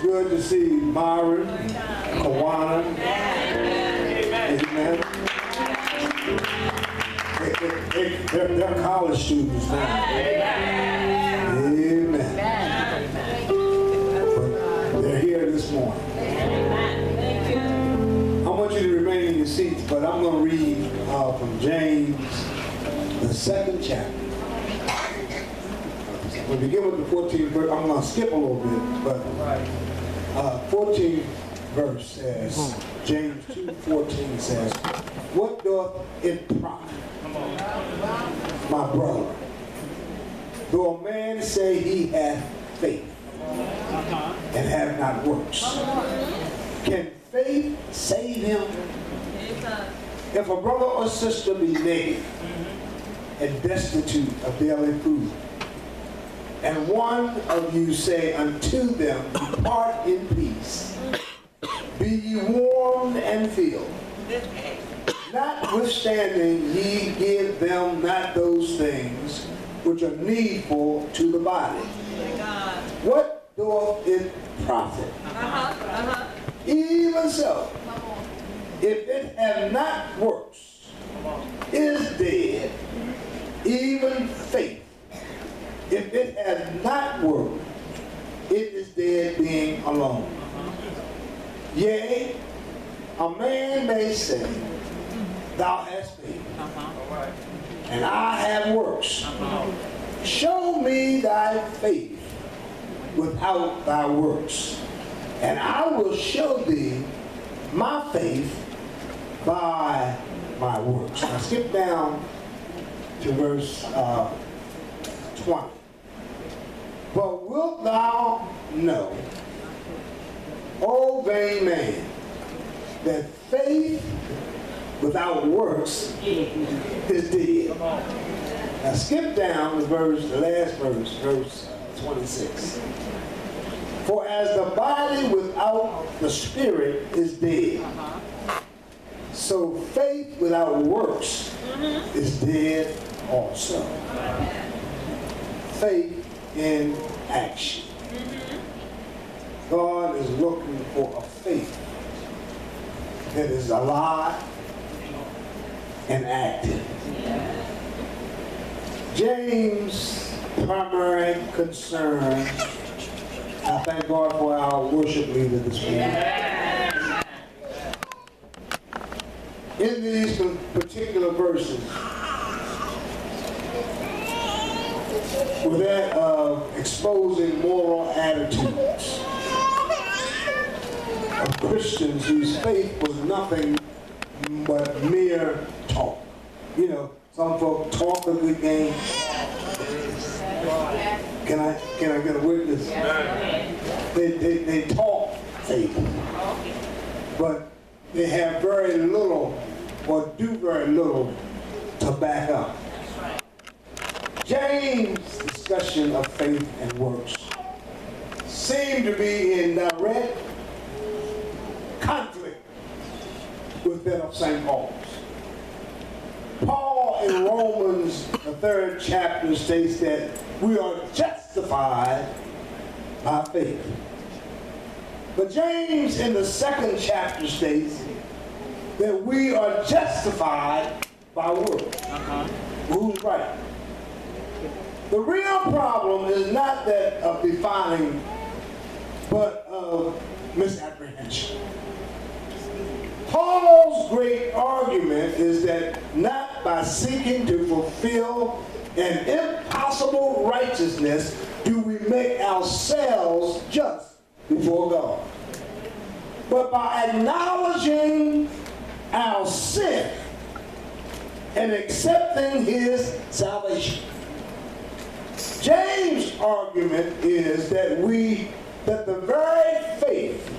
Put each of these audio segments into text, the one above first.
good to see Myron, Kawana. Amen. They're college students now. Amen. But they're here this morning. I want you to remain in your seats, but I'm going to read from James, the 2nd chapter. We'll begin with the 14th verse. I'm going to skip a little bit, but 14th verse says, James 2:14 says, what doth it profit, my brother, though a man say he hath faith and have not works? Can faith save him? If a brother or sister be naked and destitute of daily food, and one of you say unto them, depart in peace, be ye warmed and filled, notwithstanding ye give them not those things which are needful to the body. What doth it profit? Even so, if it have not works, is dead, even faith. If it has not worked, it is dead being alone. Yea, a man may say, thou hast faith, and I have works. Show me thy faith without thy works, and I will show thee my faith by my works. Now skip down to verse 20. But wilt thou know, O vain man, that faith without works is dead. Now skip down to the last verse, verse 26. For as the body without the spirit is dead, so faith without works is dead also. Faith in action. God is looking for a faith that is alive and active. James' primary concern, I thank God for our worship leader this morning. In these particular verses, with that of exposing moral attitudes of Christians whose faith was nothing but mere talk. You know, some folk talk a good game. Can I get a witness? They talk faith, but they have very little or do very little to back up. James' discussion of faith and works seem to be in direct conflict with that of St. Paul's. Paul in Romans, the 3rd chapter, states that we are justified by faith. But James in the 2nd chapter states that we are justified by works. Who's right? The real problem is not that of defining, but of misapprehension. Paul's great argument is that not by seeking to fulfill an impossible righteousness do we make ourselves just before God, but by acknowledging our sin and accepting his salvation. James' argument is that the very faith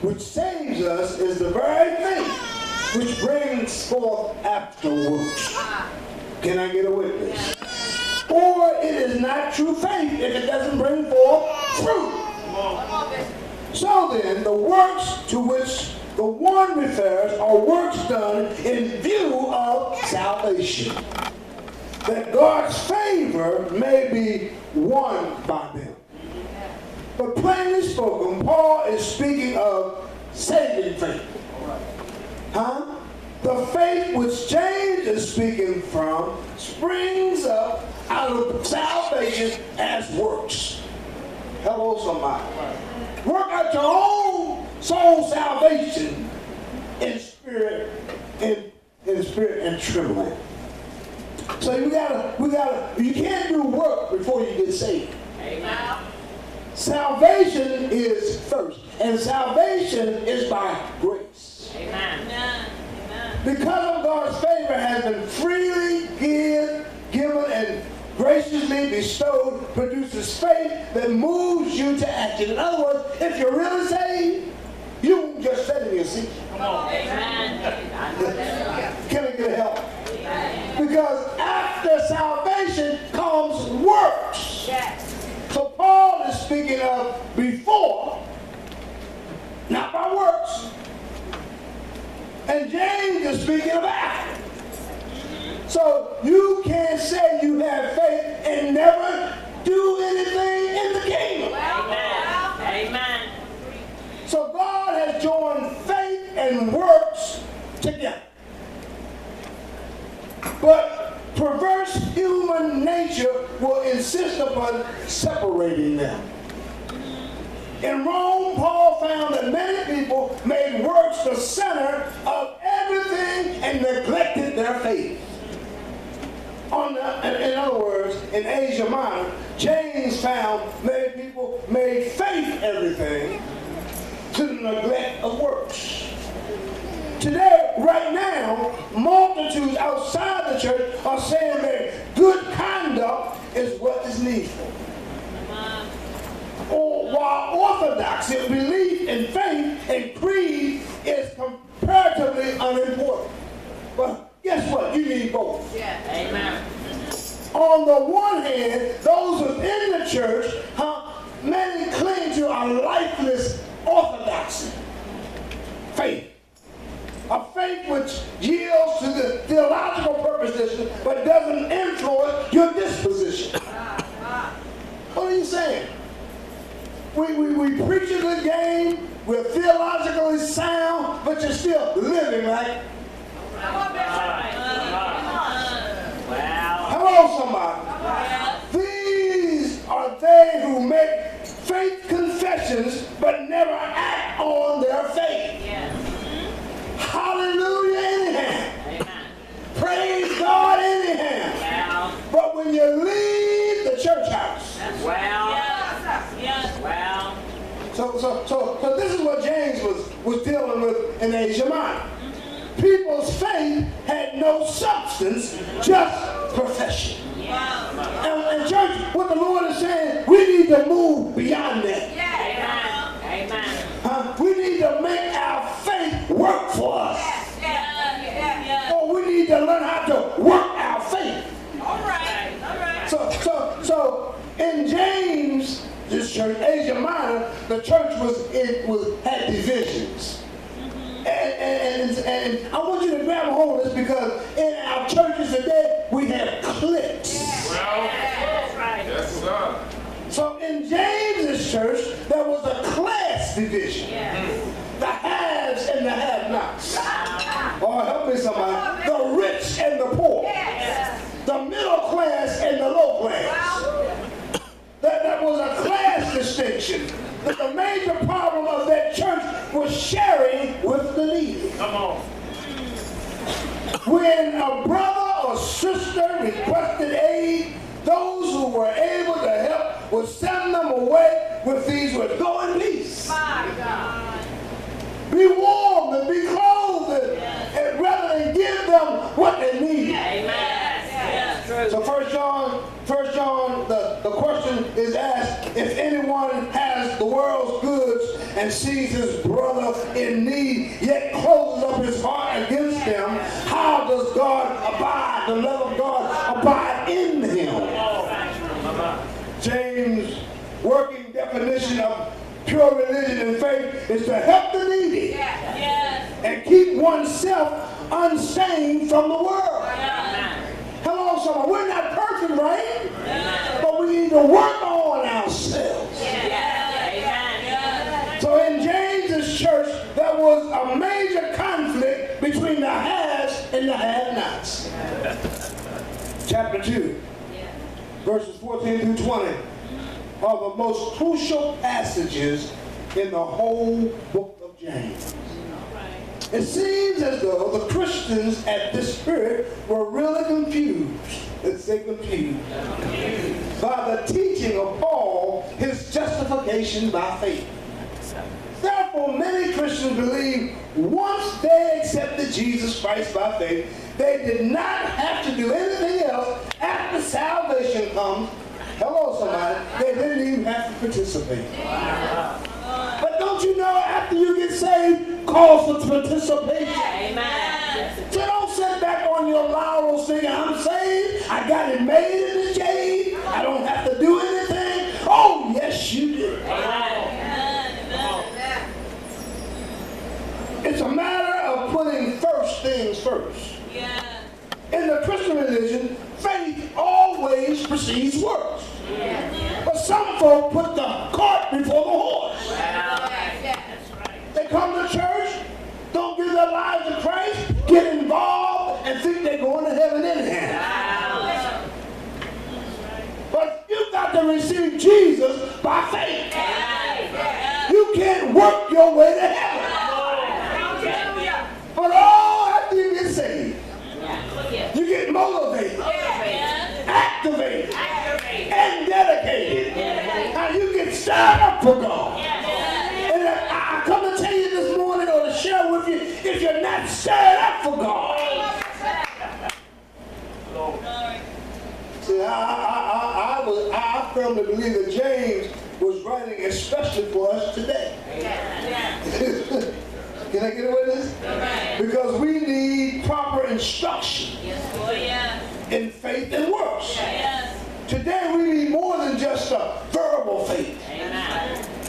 which saves us is the very faith which brings forth after works. Can I get a witness? Or it is not true faith if it doesn't bring forth fruit. So then, the works to which the one refers are works done in view of salvation, that God's favor may be won by them. But plainly spoken, Paul is speaking of saving faith. Huh? The faith which James is speaking from springs up out of salvation as works. Hello, somebody. Work out your own soul salvation in spirit, in spirit and trembling. So you can't do work before you get saved. Amen. Salvation is first, and salvation is by grace. Amen. Because of God's favor has been freely given and graciously bestowed, produces faith that moves you to action. In other words, if you're really saved, you won't just sit in your seat. Come on. Amen. Can I get help? Amen. Because after salvation comes works. Yes. So Paul is speaking of before, not by works. And James is speaking of after. So you can't say you have faith and never do anything in the kingdom. Amen. Amen. So God has joined faith and works together. But perverse human nature will insist upon separating them. In Rome, Paul found that many people made works the center of everything and neglected their faith. In other words, in Asia Minor, James found many people made faith everything to the neglect of works. Today, right now, multitudes outside the church are saying that good conduct is what is needful. Or while orthodoxy, belief in faith and creed is comparatively unimportant. But guess what? You need both. Yeah. Amen. On the one hand, those within the church, many cling to a lifeless orthodoxy. Faith. A faith which yields to the theological purposes but doesn't influence your disposition. What are you saying? We preach a good game, we're theologically sound, but you're still living like. Hello, somebody. These are they who make faith confessions but never act on their faith. Hallelujah, anyhow. Amen. Praise God, anyhow. Wow. But when you leave the church house. Wow. Yes. Wow. So this is what James was dealing with in Asia Minor. People's faith had no substance, just profession. And church, what the Lord is saying, we need to move beyond that. Amen. We need to make our faith work for us. Or we need to learn how to work our faith. All right. So in James, this church, Asia Minor, the church had divisions. And I want you to grab a hold of this because in our churches today, we have cliques. Yes, sir. So in James's church, there was a class division. The haves and the have-nots. Oh, help me somebody. The rich and the poor. The middle class and the low class. That was a class distinction. But the major problem of that church was sharing with the needy. Come on. When a brother or sister requested aid, those who were able to help would send them away with these words, "Go in peace. My God. Be warm and be clothed," and rather than give them what they need. Amen. So First John, the question is asked, if anyone has the world's goods and sees his brother in need, yet closes up his heart against them, how does the love of God abide in him? James' working definition of pure religion and faith is to help the needy and keep oneself unstained from the world. Hello, someone. We're not perfect, right? But we need to work on ourselves. the have-nots. Chapter 2, verses 14 through 20 are the most crucial passages in the whole book of James. It seems as though the Christians at this period were really confused. Let's say confused. By the teaching of Paul, his justification by faith. Therefore, many Christians believe once they accepted Jesus Christ by faith, they did not have to do anything else after salvation comes. Hello, somebody. They didn't even have to participate. But don't you know, after you get saved, calls for participation? Amen. So don't sit back on your laurels thinking, I'm saved, I got it made in the shade, I don't have to do anything. Oh, yes, you do. It's a matter of putting first things first. Yeah. In the Christian religion, faith always precedes works. Yeah. But some folk put the cart before the horse. They come to church, don't give their lives to Christ, get involved, and think they're going to heaven anyhow. But you've got to receive Jesus by faith. You can't work your way to heaven. But after you get saved, you get motivated, activated, and dedicated. Now you get stirred up for God. And I come to tell you this morning, or to share with you, if you're not stirred up for God. See, I firmly believe that James was writing especially for us today. Can I get away with this? Because we need proper instruction in faith and works. Today we need more than just a verbal faith.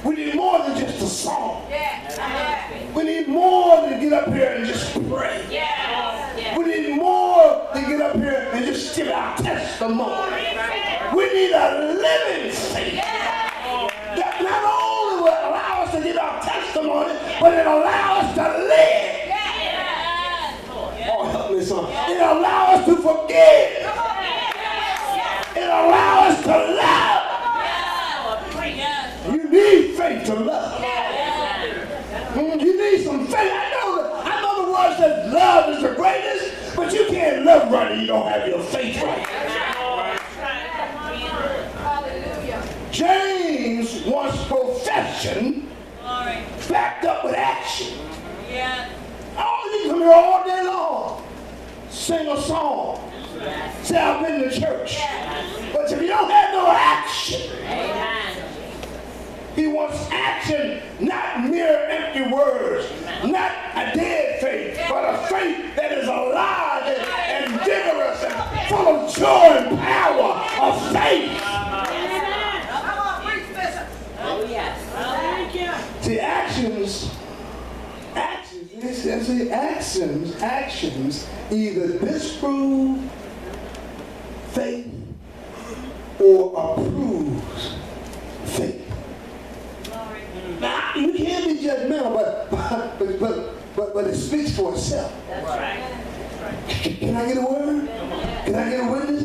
We need more than just a song. We need more than get up here and just pray. We need more than get up here and just give our testimony. We need a living faith that not only will allow us to give our testimony, but it allows us to live. Oh, help me, son. It allows us to forgive. It allows us to love. You need faith to love. You need some faith. I know the word says love is the greatest, but you can't love right if you don't have your faith right. James wants profession backed up with action. Oh, you can come here all day long, sing a song, say I've been to church. But if you don't have no action, he wants action, not mere empty words, not a dead faith, but a faith that is alive and vigorous and full of joy and power of faith. See, actions either disprove faith or approves faith. Now, you can't be judgmental, but it speaks for itself. That's right. Can I get a word? Can I get a witness?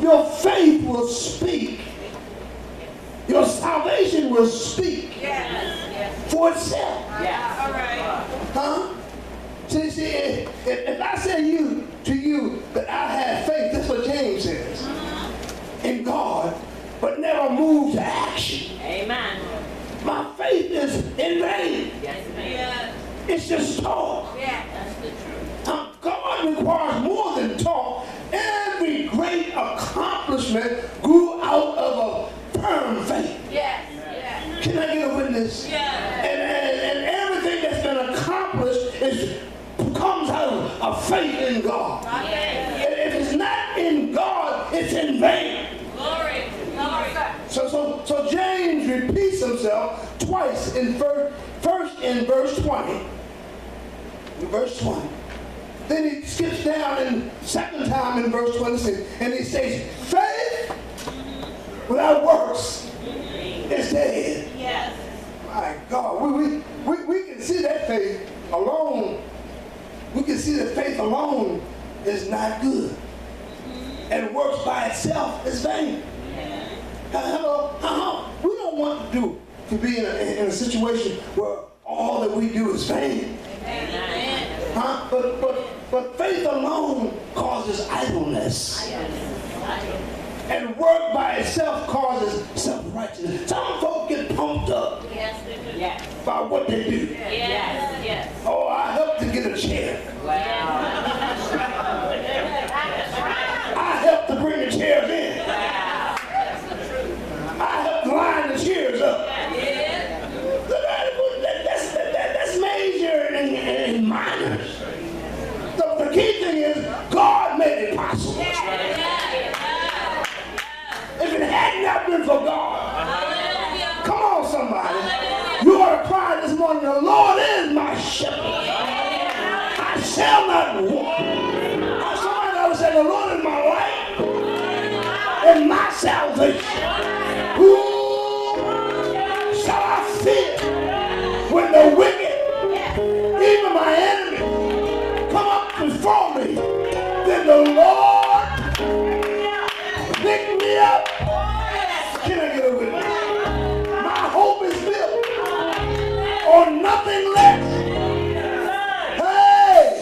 Your faith will speak. Your salvation will speak for itself. All right. Huh? See, if I say to you that I have faith, that's what James says, in God, but never move to action. Amen. My faith is in vain. Yes. It's just talk. Yeah, that's the truth. God requires more than talk. Every great accomplishment grew out of a firm faith. Yes. Can I get a witness? Yeah. And everything that's been accomplished comes out of faith in God. And if it's not in God, it's in vain. Glory. So James repeats himself twice first in verse 20. In verse 20. Then he skips down in second time in verse 26, and he says, faith without works is dead. Yes. My God, we can see that faith alone. We can see that not good. And works by itself is vain. Hello? We don't want to be in a situation where all that we do is vain. Huh? But faith alone causes idleness. And work by itself causes self-righteousness. Some folk get pumped up by what they do. Oh, I helped to get a chair. I helped to bring the chairs in. I helped line the chairs up. That's major and minor. The key thing is God made it possible. If it had not been for God, come on somebody, you ought to cry this morning, the Lord is my shepherd. I shall not want. Somebody ought to say, the Lord is my light and my salvation. Who shall I fear when the wicked, even my enemy, come up before me? Then the Lord pick me up. Can I get a witness? My hope is built on nothing less. Hey,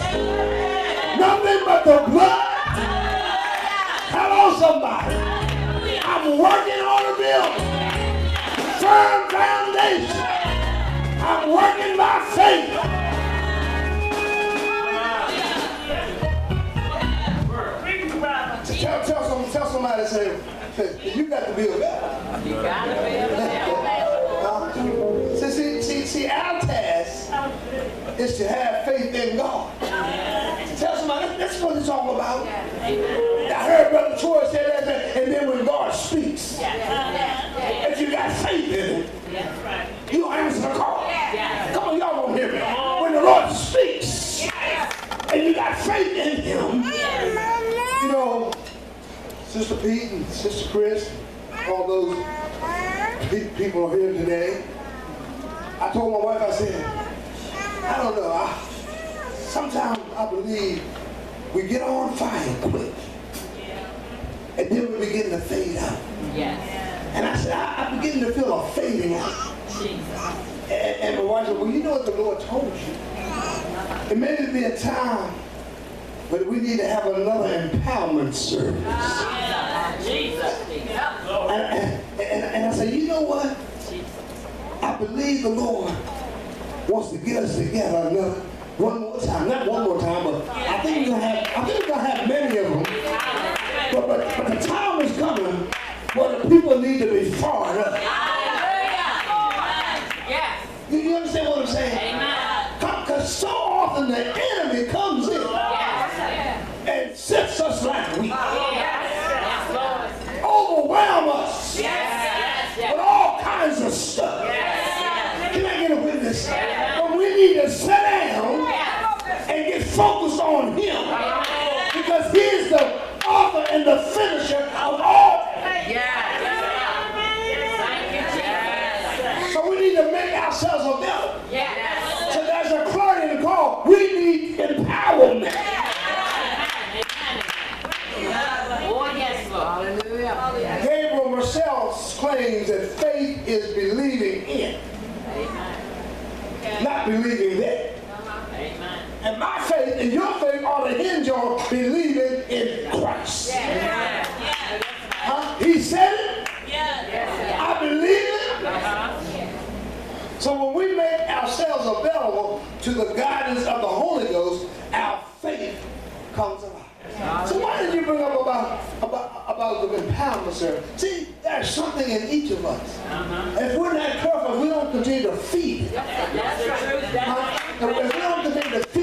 nothing but the blood. Hello, somebody. I'm working on a building, firm foundation. I'm working by faith. Tell somebody, say, you got to build better. You got to build better. See, our task is to have faith in God. Tell somebody, that's what it's all about. I heard Brother Troy say that, and then when God speaks, if you got faith in Him, you'll answer the call. Come on, y'all won't hear me. When the Lord speaks, and you got faith in Him, you know, Sister Pete and Sister Chris, all those people are here today. I told my wife, I said, I don't know, sometimes I believe we get on fire quick, and then we begin to fade out. And I said, I'm beginning to feel a fading out. And my wife said, well, you know what the Lord told you. It may be a time, but we need to have another empowerment service. And I said, you know what? I believe the Lord wants to get us together one more time. Not one more time, but I think we're gonna have many of them. But the time is coming where the people need to be fired up. You understand what I'm saying? Because so often the enemy comes in and sets us like weak. Overwhelm us with all kinds of stuff. Can I get a witness? But we need to sit down and get focused on Him, because He is the author and the finisher of all. So we need to make ourselves available. So there's a clarion call. We need empowerment. Gabriel Marcel claims that faith is believing in, not believing that. And my faith and your faith ought to hinge on believing in Christ. Huh? He said it. I believe it. So when we make ourselves available to the guidance of the Holy Ghost, our faith comes alive. So why did you bring up about the empowerment, sir? See, there's something in each of us. If we're not careful, we don't continue to feed it. If we don't continue to feed